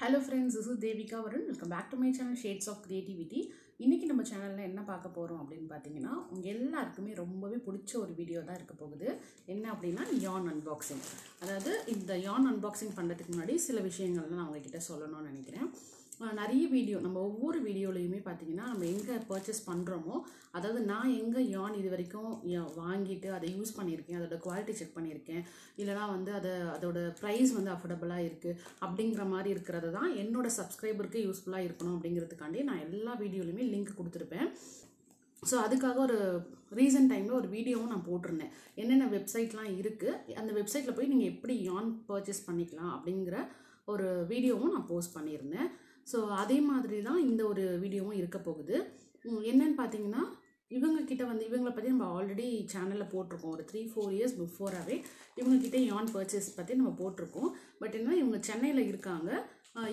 Hello friends, this is Devika Varun. Welcome back to my channel Shades of Creativity. இன்னைக்கு நம்ம சேனல்ல என்ன பார்க்க போறோம் அப்படினு பாத்தீங்கன்னா உங்க எல்லாருக்குமே ரொம்பவே பிடிச்ச ஒரு வீடியோ தான் இருக்க போகுது. என்ன அப்படினா yarn unboxing. அதாவது இந்த yarn unboxing பண்றதுக்கு முன்னாடி சில விஷயங்கள் நான் உங்ககிட்ட சொல்லணும்னு நினைக்கிறேன். நிறைய வீடியோ நம்ம ஒவ்வொரு வீடியோலயுமே பாத்தீங்கன்னா நம்ம எங்க பர்ச்சேஸ் பண்றோமோ அதாவது நான் எங்க yarn இது வரைக்கும் வாங்கிட்டு அதை யூஸ் பண்ணியிருக்கேன் அதோட குவாலிட்டி செக் பண்ணியிருக்கேன் இல்லனா வந்து அதோட பிரைஸ் வந்து அஃபோர்டபிளா இருக்கு அப்படிங்கற மாதிரி இருக்குறது தான் என்னோட சப்ஸ்கிரைபருக்கு யூஸ்ஃபுல்லா இருக்கணும் அப்படிங்கிறதுக்காண்டி நான் எல்லா வீடியோலயுமே லிங்க் கொடுத்திருப்பேன். ஸோ அதுக்காக ஒரு ரீசன்ட் டைமில் ஒரு வீடியோவும் நான் போட்டிருந்தேன். என்னென்ன வெப்சைட்லாம் இருக்குது அந்த வெப்சைட்டில் போய் நீங்கள் எப்படி yarn பர்ச்சேஸ் பண்ணிக்கலாம் அப்படிங்கிற ஒரு வீடியோவும் நான் போஸ்ட் பண்ணியிருந்தேன். ஸோ அதே மாதிரி தான் இந்த ஒரு வீடியோவும் இருக்க போகுது. என்னன்னு பார்த்தீங்கன்னா இவங்கக்கிட்ட வந்து இவங்களை பற்றி நம்ம ஆல்ரெடி சேனலில் போட்டிருக்கோம். ஒரு 3-4 இயர்ஸ் பிஃபோராகவே இவங்கக்கிட்ட yarn பர்ச்சேஸ் பற்றி நம்ம போட்டிருக்கோம். பட் என்ன இவங்க சென்னையில் இருக்காங்க.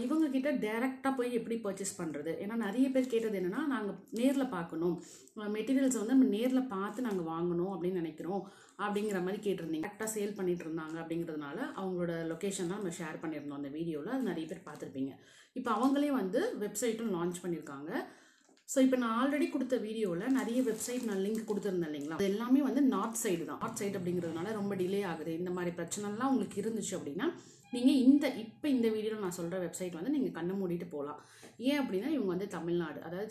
இவங்கக்கிட்ட டைரெக்டாக போய் எப்படி பர்ச்சேஸ் பண்ணுறது, ஏன்னா நிறைய பேர் கேட்டது என்னென்னா நாங்கள் நேரில் பார்க்கணும், மெட்டீரியல்ஸ் வந்து நம்ம நேரில் பார்த்து நாங்கள் வாங்கணும் அப்படின்னு நினைக்கிறோம் அப்படிங்கிற மாதிரி கேட்டிருந்தீங்க. கரெக்டாக சேல் பண்ணிட்டு இருந்தாங்க அப்படிங்கிறதுனால அவங்களோட லொக்கேஷன்லாம் நம்ம ஷேர் பண்ணியிருந்தோம் அந்த வீடியோவில். அது நிறைய பேர் பார்த்துருப்பீங்க. இப்போ அவங்களே வந்து வெப்சைட்டும் லான்ச் பண்ணியிருக்காங்க. ஸோ இப்போ நான் ஆல்ரெடி கொடுத்த வீடியோவில் நிறைய வெப்சைட் நான் லிங்க் கொடுத்துருந்தேன் இல்லைங்களா, அது எல்லாமே வந்து நார்த் சைடு தான். நார்த் சைடு அப்படிங்கிறதுனால ரொம்ப டிலே ஆகுது. இந்த மாதிரி பிரச்சனைலாம் உங்களுக்கு இருந்துச்சு அப்படின்னா நீங்கள் இப்போ இந்த வீடியோவில் நான் சொல்கிற வெப்சைட் வந்து நீங்கள் கண்ணை மூடிட்டு போகலாம். ஏன் அப்படின்னா இவங்க வந்து தமிழ்நாடு, அதாவது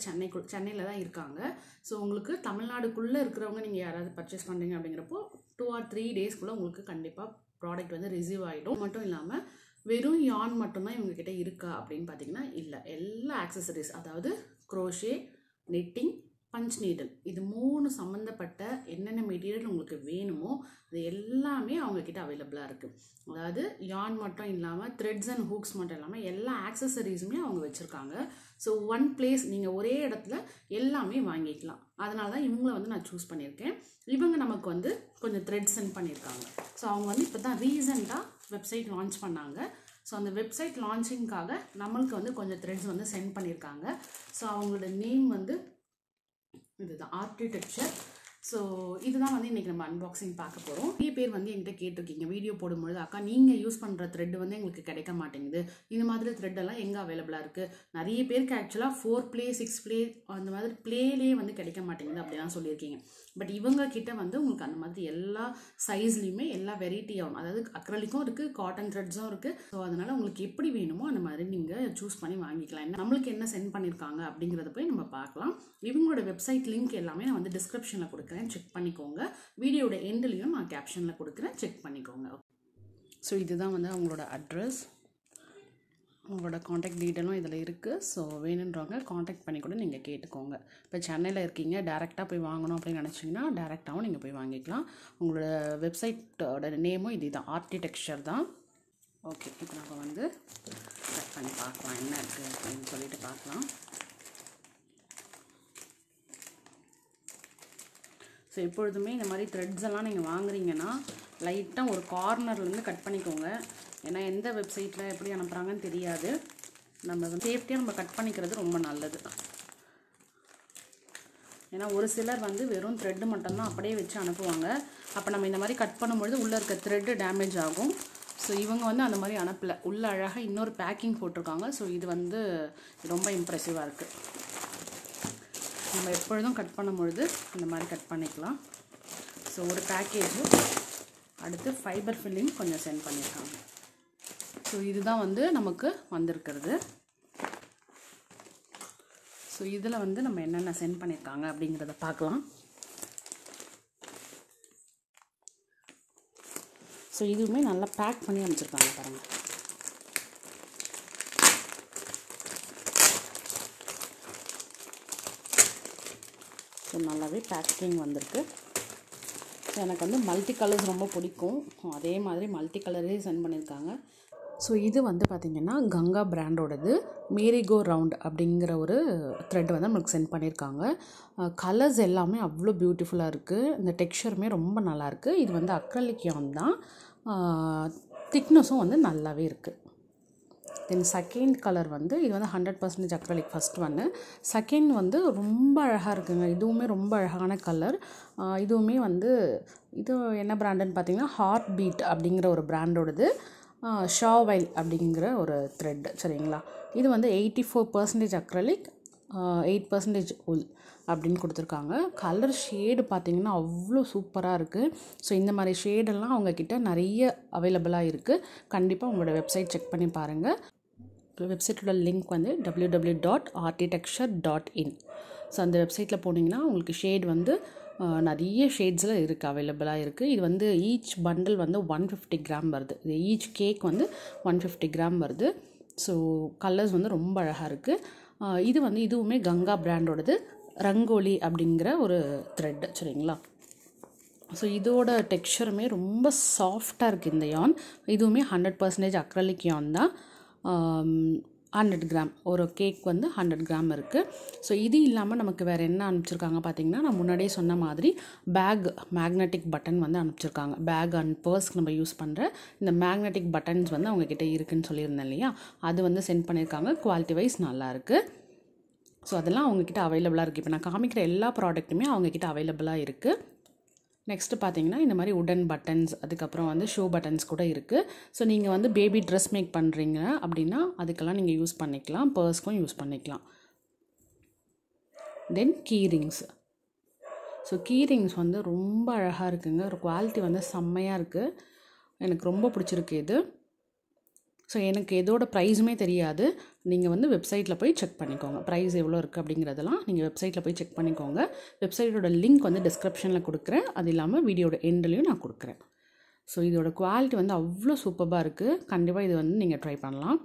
சென்னையில் தான் இருக்காங்க. ஸோ உங்களுக்கு தமிழ்நாடுக்குள்ளே இருக்கிறவங்க நீங்கள் யாராவது பர்ச்சேஸ் பண்ணுறீங்க அப்படிங்கிறப்போ 2 or 3 டேஸ்க்குள்ளே உங்களுக்கு கண்டிப்பாக ப்ராடக்ட் வந்து ரிசீவ் ஆகிடும். மட்டும் இல்லாமல் வெறும் yarn மட்டும்தான் இவங்ககிட்ட இருக்கா அப்படின்னு பார்த்தீங்கன்னா இல்லை, எல்லா ஆக்சசரிஸ் அதாவது க்ரோஷே, நெட்டிங், பஞ்ச் நீடில் இது 3 சம்மந்தப்பட்ட என்னென்ன மெட்டீரியல் உங்களுக்கு வேணுமோ அது எல்லாமே அவங்கக்கிட்ட அவைலபிளாக இருக்குது. அதாவது yarn மட்டும் இல்லாமல் த்ரெட்ஸ் அண்ட் ஹூக்ஸ் மட்டும் இல்லாமல் எல்லா ஆக்சசரிஸுமே அவங்க வச்சுருக்காங்க. ஸோ ஒன் பிளேஸ் நீங்கள் ஒரே இடத்துல எல்லாமே வாங்கிக்கலாம். அதனால தான் இவங்களை வந்து நான் சூஸ் பண்ணியிருக்கேன். இவங்க நமக்கு வந்து கொஞ்சம் த்ரெட் சென்ட் பண்ணியிருக்காங்க. ஸோ அவங்க வந்து இப்போ தான் ரீசெண்டாக வெப்சைட் லான்ச் பண்ணாங்க. ஸோ அந்த வெப்சைட் லான்ச்சிங்காக நம்மளுக்கு வந்து கொஞ்சம் த்ரெட்ஸ் வந்து சென்ட் பண்ணியிருக்காங்க. ஸோ அவங்களோட நேம் வந்து இதுதான் ஆர்கிடெக்சர். ஸோ இதுதான் வந்து இன்றைக்கி நம்ம அன்பாக்சிங் பார்க்க போகிறோம். நிறைய பேர் வந்து என்கிட்ட கேட்டிருக்கீங்க வீடியோ போடும்பொழுது, அக்கா நீங்கள் யூஸ் பண்ணுற த்ரெட் வந்து எங்களுக்கு கிடைக்க மாட்டேங்குது, இந்த மாதிரி த்ரெட்டெல்லாம் எங்கே அவைலபிளாக இருக்குது. நிறைய பேருக்கு ஆக்சுவலாக 4 ப்ளே 6 ப்ளே அந்த மாதிரி ப்ளேலேயே வந்து கிடைக்க மாட்டேங்குது அப்படிலாம் சொல்லியிருக்கீங்க. பட் இவங்க கிட்ட வந்து உங்களுக்கு அந்த மாதிரி எல்லா சைஸ்லையுமே எல்லா வெரைட்டி ஆகும். அதாவது அக்ரலிக்கும் இருக்குது, காட்டன் த்ரெட்ஸும் இருக்குது. ஸோ அதனால் உங்களுக்கு எப்படி வேணுமோ அந்த மாதிரி நீங்கள் சூஸ் பண்ணி வாங்கிக்கலாம். நம்மளுக்கு என்ன சென்ட் பண்ணியிருக்காங்க அப்படிங்கிறத போய் நம்ம பார்க்கலாம். இவங்களோட வெப்சைட் லிங்க் எல்லாமே நான் வந்து டிஸ்கிரிப்ஷனில் கொடுக்குறேன், செக் பண்ணிக்கோங்க. வீடியோட எண்ட்லையும் நான் கேப்ஷனில் கொடுக்குறேன், செக் பண்ணிக்கோங்க. ஸோ இதுதான் வந்து அவங்களோட அட்ரஸ், உங்களோட காண்டாக்ட் டீட்டெயிலும் இதில் இருக்குது. ஸோ வேணுன்றவங்க காண்டாக்ட் பண்ணி கூட நீங்கள் கேட்டுக்கோங்க. இப்போ சென்னையில் இருக்கீங்க, டேரெக்டாக போய் வாங்கணும் அப்படின்னு நினச்சிங்கன்னா டேரெக்டாகவும் நீங்கள் போய் வாங்கிக்கலாம். உங்களோட வெப்சைட்டோட நேமும் இது தான், ஆர்கிடெக்சர் தான். ஓகே, இப்போ நம்ம வந்து கட் பண்ணி பார்க்கலாம் என்ன இருக்குது அப்படின்னு சொல்லிட்டு பார்க்கலாம். ஸோ எப்பொழுதுமே இந்த மாதிரி த்ரெட்ஸ் எல்லாம் நீங்கள் வாங்குறீங்கன்னா லைட்டாக ஒரு கார்னர்லேருந்து கட் பண்ணிக்கோங்க. ஏன்னா எந்த வெப்சைட்டில் எப்படி அனுப்புகிறாங்கன்னு தெரியாது. நம்ம வந்து சேஃப்டியாக நம்ம கட் பண்ணிக்கிறது ரொம்ப நல்லது. ஏன்னா ஒரு சிலர் வந்து வெறும் த்ரெட்டு மட்டும்தான் அப்படியே வச்சு அனுப்புவாங்க. அப்போ நம்ம இந்த மாதிரி கட் பண்ணும்பொழுது உள்ளே இருக்க த்ரெட்டு டேமேஜ் ஆகும். ஸோ இவங்க வந்து அந்த மாதிரி அனுப்பலை, உள்ளே அழகாக இன்னொரு பேக்கிங் போட்டிருக்காங்க. ஸோ இது வந்து ரொம்ப இம்ப்ரெசிவாக இருக்குது. நம்ம எப்பொழுதும் கட் பண்ணும்பொழுது இந்த மாதிரி கட் பண்ணிக்கலாம். ஸோ ஒரு பேக்கேஜு, அடுத்து ஃபைபர் ஃபில்லிங் கொஞ்சம் சென்ட் பண்ணியிருக்காங்க. ஸோ இதுதான் வந்து நமக்கு வந்திருக்கிறது. ஸோ இதில் வந்து நம்ம என்னென்ன சென்ட் பண்ணியிருக்காங்க அப்படிங்கிறத பார்க்கலாம். ஸோ இதுவுமே நல்லா பேக் பண்ணி அனுப்பிச்சிருக்காங்க பாருங்கள். ஸோ நல்லாவே பேக்கிங் வந்திருக்கு. ஸோ எனக்கு வந்து மல்டி கலர்ஸ் ரொம்ப பிடிக்கும், அதே மாதிரி மல்டி கலரே சென்ட் பண்ணியிருக்காங்க. ஸோ இது வந்து பார்த்திங்கன்னா கங்கா பிராண்டோடது மேரிகோ ரவுண்ட் அப்படிங்கிற ஒரு த்ரெட் வந்து நமக்கு சென்ட் பண்ணியிருக்காங்க. கலர்ஸ் எல்லாமே அவ்வளோ பியூட்டிஃபுல்லாக இருக்குது. இந்த டெக்ஸ்சருமே ரொம்ப நல்லாயிருக்கு. இது வந்து அக்ரலிக் yarn தான், திக்னஸும் வந்து நல்லாவே இருக்குது. தென் செகண்ட் கலர் வந்து இது வந்து 100% அக்ரலிக் ஃபஸ்ட் ஒன்று. செகண்ட் வந்து ரொம்ப அழகாக இருக்குங்க. இதுவுமே ரொம்ப அழகான கலர். இதுவுமே வந்து இது என்ன பிராண்டுன்னு பார்த்தீங்கன்னா ஹார்ட் பீட் அப்படிங்கிற ஒரு பிராண்டோடது. ஷாவைல் அப்படிங்கிற ஒரு த்ரெட் சரிங்களா. இது வந்து 84% அக்ரலிக் 8% உல் அப்படின்னு கொடுத்துருக்காங்க. கலர் ஷேடு பார்த்திங்கன்னா அவ்வளோ சூப்பராக இருக்குது. ஸோ இந்த மாதிரி ஷேடெல்லாம் அவங்கக்கிட்ட நிறைய அவைலபிளாக இருக்குது. கண்டிப்பாக உங்களோட வெப்சைட் செக் பண்ணி பாருங்கள். வெப்சைட்டோட லிங்க் வந்து www.artitexture.in. ஸோ அந்த வெப்சைட்டில் போனீங்கன்னா உங்களுக்கு ஷேட் வந்து நிறைய ஷேட்ஸில் இருக்குது, அவைலபிளாக இருக்குது. இது வந்து ஈச் பண்டில் வந்து 150 கிராம் வருது. இது ஈச் கேக் வந்து 150 கிராம் வருது. ஸோ கலர்ஸ் வந்து ரொம்ப அழகாக இருக்குது. இது வந்து இதுவுமே கங்கா பிராண்டோடது ரங்கோலி அப்படிங்கிற ஒரு த்ரெட் சரிங்களா. ஸோ இதோட டெக்ஸ்சருமே ரொம்ப சாஃப்டாக இருக்குது இந்த யான். இதுவுமே 100% அக்ரலிக் யான் தான். 100 கிராம் ஒரு கேக் வந்து 100 கிராம் இருக்குது. ஸோ இது இல்லாமல் நமக்கு வேறு என்ன அனுப்பிச்சிருக்காங்க பார்த்திங்கன்னா, நான் முன்னாடியே சொன்ன மாதிரி மேக்னெட்டிக் பட்டன் வந்து அனுப்பிச்சிருக்காங்க. பேக் அண்ட் பர்ஸ்க்கு நம்ம யூஸ் பண்ணுற இந்த மேக்னெட்டிக் பட்டன்ஸ் வந்து அவங்கக்கிட்ட இருக்குதுன்னு சொல்லியிருந்தேன் இல்லையா, அது வந்து சென்ட் பண்ணியிருக்காங்க. குவாலிட்டி வைஸ் நல்லாயிருக்கு. ஸோ அதெல்லாம் அவங்கக்கிட்ட அவைலபிளாக இருக்குது. இப்போ நான் காமிக்கிற எல்லா ப்ராடக்ட்டுமே அவங்கக்கிட்ட அவைலபிளாக இருக்குது. நெக்ஸ்ட்டு பார்த்தீங்கன்னா இந்த மாதிரி உடன் பட்டன்ஸ், அதுக்கப்புறம் வந்து ஷூ பட்டன்ஸ் கூட இருக்குது. ஸோ நீங்கள் வந்து பேபி ட்ரெஸ் மேக் பண்ணுறீங்க அப்படின்னா அதுக்கெல்லாம் நீங்கள் யூஸ் பண்ணிக்கலாம். பர்ஸ்க்கும் யூஸ் பண்ணிக்கலாம். தென் கீரிங்ஸ். ஸோ கீரிங்ஸ் வந்து ரொம்ப அழகாக இருக்குங்க. ஒரு குவாலிட்டி வந்து செம்மையாக இருக்குது. எனக்கு ரொம்ப பிடிச்சிருக்கு இது. ஸோ எனக்கு எதோட ப்ரைஸுமே தெரியாது. நீங்கள் வந்து வெப்சைட்டில் போய் செக் பண்ணிக்கோங்க. ப்ரைஸ் எவ்வளோ இருக்குது அப்படிங்கிறதெல்லாம் நீங்கள் வெப்சைட்டில் போய் செக் பண்ணிக்கோங்க. வெப்சைட்டோட லிங்க் வந்து டிஸ்கிரிப்ஷனில் கொடுக்குறேன். அது இல்லாமல் வீடியோட எண்ட்லேயும் நான் கொடுக்குறேன். ஸோ இதோட குவாலிட்டி வந்து அவ்வளோ சூப்பராக இருக்குது. கண்டிப்பாக இது வந்து நீங்கள் ட்ரை பண்ணலாம்.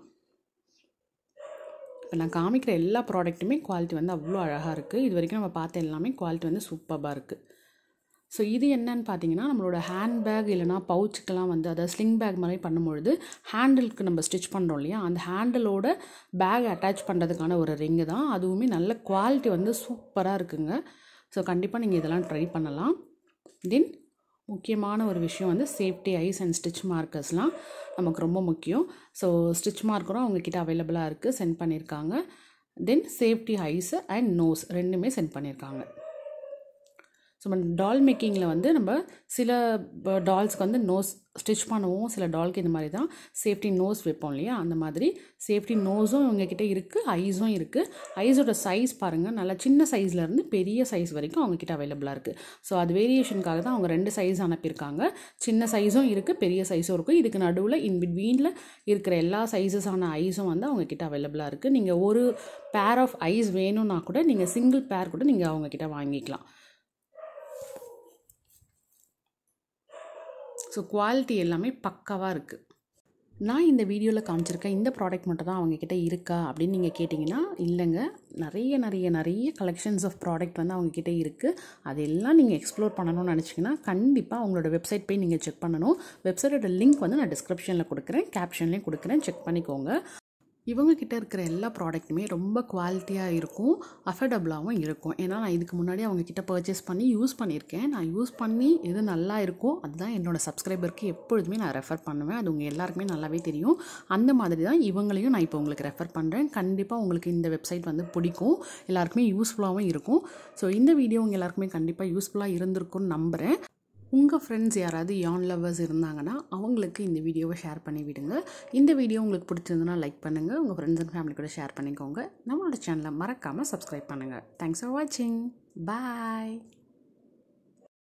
இப்போ நான் காமிக்கிற எல்லா ப்ராடக்ட்டுமே குவாலிட்டி வந்து அவ்வளோ அழகாக இருக்குது. இது வரைக்கும் நம்ம பார்த்த எல்லாமே குவாலிட்டி வந்து சூப்பராக இருக்குது. ஸோ இது என்னன்னு பார்த்தீங்கன்னா, நம்மளோட ஹேண்ட் பேக் இல்லைனா பவுச்சுக்கெல்லாம் வந்து அதாவது ஸ்லிங் பேக் மாதிரி பண்ணும்பொழுது ஹேண்டிலுக்கு நம்ம ஸ்டிச் பண்ணுறோம் இல்லையா, அந்த ஹேண்டிலோட பேக் அட்டாச் பண்ணுறதுக்கான ஒரு ரிங்கு தான். அதுவுமே நல்ல குவாலிட்டி வந்து சூப்பராக இருக்குங்க. ஸோ கண்டிப்பாக நீங்கள் இதெல்லாம் ட்ரை பண்ணலாம். தென் முக்கியமான ஒரு விஷயம் வந்து சேஃப்டி ஐஸ் அண்ட் ஸ்டிச் மார்க்கர்ஸ்லாம் நமக்கு ரொம்ப முக்கியம். ஸோ ஸ்டிச் மார்க்கரும் அவங்கக்கிட்ட அவைலபிளாக இருக்குது, சென்ட் பண்ணியிருக்காங்க. Then safety eyes and nose ரெண்டுமே சென்ட் பண்ணியிருக்காங்க. ஸோ நம்ம டால் மேக்கிங்கில் வந்து நம்ம சில டால்ஸ்க்கு வந்து நோஸ் ஸ்டிச் பண்ணுவோம், சில டால்க்கு இந்த மாதிரி தான் சேஃப்டி நோஸ் வைப்போம் இல்லையா, அந்த மாதிரி சேஃப்டி நோஸும் இவங்ககிட்ட இருக்குது, ஐஸும் இருக்குது. ஐஸோட சைஸ் பாருங்கள், நல்லா சின்ன சைஸ்லேருந்து பெரிய சைஸ் வரைக்கும் அவங்கக்கிட்ட அவைலபிளாக இருக்குது. ஸோ அது வேரியேஷனுக்காக தான் அவங்க 2 சைஸ் அனுப்பியிருக்காங்க. சின்ன சைஸும் இருக்குது, பெரிய சைஸும் இருக்குது. இதுக்கு நடுவில் இன்பிட்வீனில் இருக்கிற எல்லா சைஸஸான ஐஸும் வந்து அவங்கக்கிட்ட அவைலபிளாக இருக்குது. நீங்கள் ஒரு பேர் ஆஃப் ஐஸ் வேணும்னா கூட நீங்கள் சிங்கிள் பேர் கூட நீங்கள் அவங்கக்கிட்ட வாங்கிக்கலாம். ஸோ குவாலிட்டி எல்லாமே பக்காவாக இருக்குது. நான் இந்த வீடியோவில் காமிச்சிருக்கேன் இந்த ப்ராடக்ட் மட்டும் தான் அவங்கக்கிட்ட இருக்கா அப்படின்னு நீங்கள் கேட்டிங்கன்னா இல்லைங்க. நிறைய கலெக்ஷன்ஸ் ஆஃப் ப்ராடக்ட் வந்து அவங்கக்கிட்ட இருக்குது. அதெல்லாம் நீங்கள் எக்ஸ்ப்ளோர் பண்ணணும்னு நினச்சிங்கன்னா கண்டிப்பாக அவங்களோட வெப்சைட் போய் நீங்கள் செக் பண்ணணும். வெப்சைட்டோட லிங்க் வந்து நான் டிஸ்கிரிப்ஷனில் கொடுக்குறேன், கேப்ஷன்லேயும் கொடுக்குறேன், செக் பண்ணிக்கோங்க. இவங்கக்கிட்ட இருக்கிற எல்லா ப்ராடக்ட்டுமே ரொம்ப குவாலிட்டியாக இருக்கும், அஃபோர்டபுளாகவும் இருக்கும். ஏன்னா நான் இதுக்கு முன்னாடி அவங்கக்கிட்ட பர்ச்சேஸ் பண்ணி யூஸ் பண்ணியிருக்கேன். நான் யூஸ் பண்ணி எது நல்லா இருக்கோ அதுதான் என்னோடய சப்ஸ்கிரைபருக்கு எப்பொழுதுமே நான் ரெஃபர் பண்ணுவேன். அது உங்கள் எல்லாருக்குமே நல்லாவே தெரியும். அந்த மாதிரி தான் இவங்களையும் நான் இப்போ உங்களுக்கு ரெஃபர் பண்ணுறேன். கண்டிப்பாக உங்களுக்கு இந்த வெப்சைட் வந்து பிடிக்கும், எல்லாருக்குமே யூஸ்ஃபுல்லாகவும் இருக்கும். ஸோ இந்த வீடியோ உங்கள் எல்லாருக்குமே கண்டிப்பாக யூஸ்ஃபுல்லாக இருந்திருக்கும்னு நம்புகிறேன். உங்கள் ஃப்ரெண்ட்ஸ் யாராவது யான் லவ்வர்ஸ் இருந்தாங்கன்னா அவங்களுக்கு இந்த வீடியோவை ஷேர் பண்ணி விடுங்க. இந்த வீடியோ உங்களுக்கு பிடிச்சிருந்ததுன்னா லைக் பண்ணுங்கள், உங்கள் ஃப்ரெண்ட்ஸ் அண்ட் ஃபேமிலி கூட ஷேர் பண்ணிக்கோங்க. நம்மளோட சேனலை மறக்காமல் சப்ஸ்கிரைப் பண்ணுங்கள். தேங்க்ஸ் ஃபார் வாட்சிங். பாய்.